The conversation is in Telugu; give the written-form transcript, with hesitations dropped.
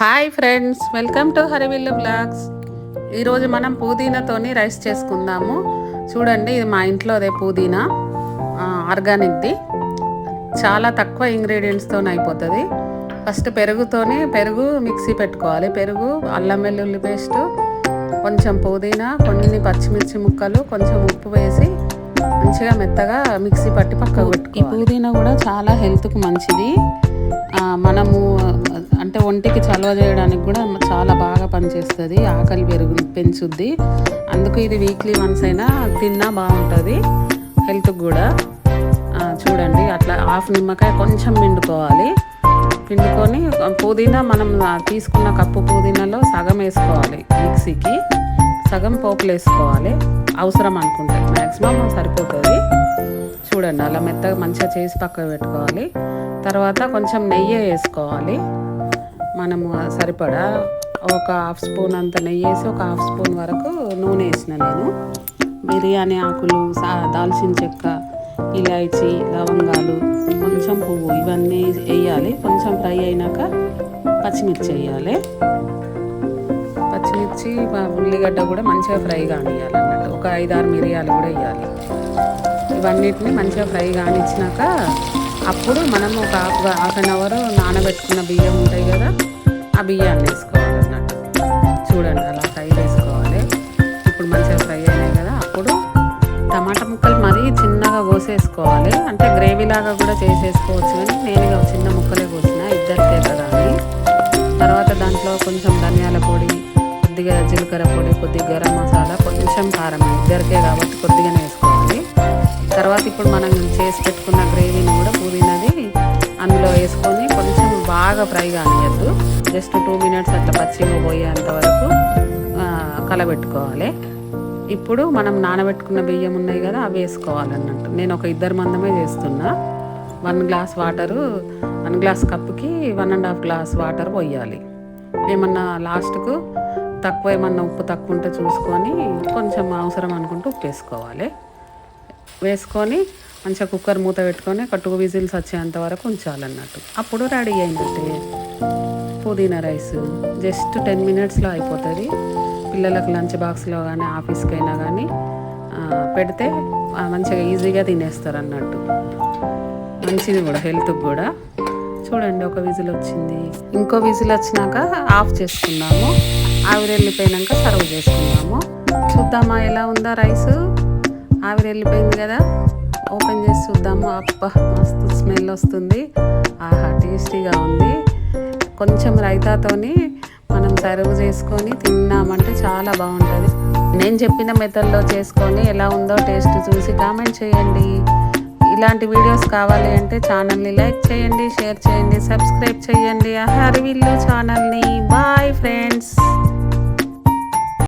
Hi friends, welcome to Harivillu blogs. ఈరోజు మనం పుదీనాతోని రైస్ చేసుకుందాము. చూడండి, ఇది మా ఇంట్లోదే పుదీనా, ఆర్గానిక్ది. చాలా తక్కువ ఇంగ్రీడియంట్స్తో అయిపోతుంది. ఫస్ట్ పెరుగు మిక్సీ పెట్టుకోవాలి. పెరుగు, అల్లం వెల్లుల్లి పేస్ట్, కొంచెం పుదీనా, కొన్ని పచ్చిమిర్చి ముక్కలు, కొంచెం ఉప్పు వేసి మంచిగా మెత్తగా మిక్సీ పట్టి పక్కకు పెట్టుకోవాలి. ఈ పుదీనా కూడా చాలా హెల్త్కి మంచిది. మనము అంటే ఒంటికి చలవ చేయడానికి కూడా చాలా బాగా పనిచేస్తుంది. ఆకలి పెంచుద్ది. అందుకు ఇది వీక్లీ వన్స్ అయినా తిన్నా బాగుంటుంది హెల్త్కి కూడా. చూడండి, అట్లా హాఫ్ నిమ్మకాయ కొంచెం పిండుకొని పుదీనా మనం తీసుకున్న కప్పు పుదీనాలో సగం వేసుకోవాలి, మిక్సీకి సగం పోపులు వేసుకోవాలి. అవసరం అనుకుంటే మ్యాక్సిమం సరిపోతుంది. చూడండి, అలా మెత్తగా మంచిగా చేసి పక్కకు పెట్టుకోవాలి. తర్వాత కొంచెం నెయ్యి వేసుకోవాలి. మనము సరిపడా ఒక హాఫ్ స్పూన్ అంత నెయ్యి వేసి ఒక హాఫ్ స్పూన్ వరకు నూనె వేసిన నేను. బిర్యానీ ఆకులు, దాల్చిన చెక్క, ఇలాచీ, లవంగాలు, కొంచెం పువ్వు, ఇవన్నీ వేయాలి. కొంచెం ఫ్రై అయినాక పచ్చిమిర్చి వేయాలి. పచ్చిమిర్చి, ఉల్లిగడ్డ కూడా మంచిగా ఫ్రై కానివ్వాలి అన్నట్టు. ఒక 5-6 మిరియాలు కూడా వేయాలి. ఇవన్నిటిని మంచిగా ఫ్రై కానిచ్చినాక అప్పుడు మనం ఒక హాఫ్ అన్ అవర్ నానబెట్టుకున్న బియ్యం ఉంటాయి కదా, ఆ బియ్యాన్ని వేసుకోవాలి అన్నట్టు. చూడండి, అలా ఫ్రై చేసుకోవాలి. ఇప్పుడు మంచిగా ఫ్రై అయినాయి కదా, అప్పుడు టమాటా ముక్కలు మరీ చిన్నగా కోసేసుకోవాలి. అంటే గ్రేవీ లాగా కూడా చేసేసుకోవచ్చు, కానీ నేను చిన్న ముక్కలే కోసిన, ఇద్దరికే కదా అని. తర్వాత దాంట్లో కొంచెం ధనియాల పొడి, కొద్దిగా జీలకర్ర పొడి, కొద్దిగా గరం మసాలా, కొంచెం కారం, ఇద్దరికే కాబట్టి కొద్దిగానే వేసుకోవాలి. తర్వాత ఇప్పుడు మనం చేసి పెట్టుకున్న గ్రేవీని కూడా పుదీనాది అందులో వేసుకొని కొంచెం బాగా ఫ్రై కానియద్దు. జస్ట్ 2 మినిట్స్ అట్లా పచ్చిగా పోయేంత వరకు కలబెట్టుకోవాలి. ఇప్పుడు మనం నానబెట్టుకున్న బియ్యం ఉన్నాయి కదా, అవి వేసుకోవాలన్నట్టు. నేను ఒక 2 మందమే చేస్తున్నా. 1 గ్లాస్ వాటరు, 1 గ్లాస్ కప్పుకి 1.5 గ్లాస్ వాటర్ పోయాలి. ఏమన్నా లాస్ట్కు ఏమన్నా ఉప్పు తక్కువ ఉంటే చూసుకొని కొంచెం అవసరం అనుకుంటూ ఉప్పు వేసుకొని మంచిగా కుక్కర్ మూత పెట్టుకొని ఒక 2 విజిల్స్ వచ్చేంత వరకు ఉంచాలన్నట్టు. అప్పుడు రెడీ అయినట్టే పుదీనా రైస్. జస్ట్ 10 మినిట్స్లో అయిపోతుంది. పిల్లలకు లంచ్ బాక్స్లో కానీ ఆఫీస్కి అయినా కానీ పెడితే మంచిగా ఈజీగా తినేస్తారు అన్నట్టు. మంచిది కూడా హెల్త్కి కూడా. చూడండి, ఒక విజిల్ వచ్చింది. ఇంకో విజిల్ వచ్చినాక ఆఫ్ చేసుకున్నాము. ఆవిరి వెళ్ళిపోయినాక సర్వ్ చేసుకున్నాము. చూద్దామా ఎలా ఉందా రైస్. ఆవిరి వెళ్ళిపోయింది కదా, ఓపెన్ చేసి చూద్దాము. అబ్బా, మస్తు స్మెల్ వస్తుంది. ఆహా, టేస్టీగా ఉంది. కొంచెం రైతాతోని మనం సర్వ్ చేసుకొని తిన్నామంటే చాలా బాగుంటుంది. నేను చెప్పిన మెథడ్లో చేసుకొని ఎలా ఉందో టేస్ట్ చూసి కామెంట్ చేయండి. ఇలాంటి వీడియోస్ కావాలి అంటే ఛానల్ని లైక్ చేయండి, షేర్ చేయండి, సబ్స్క్రైబ్ చేయండి హరివిల్లు ఛానల్ని. Boy friends.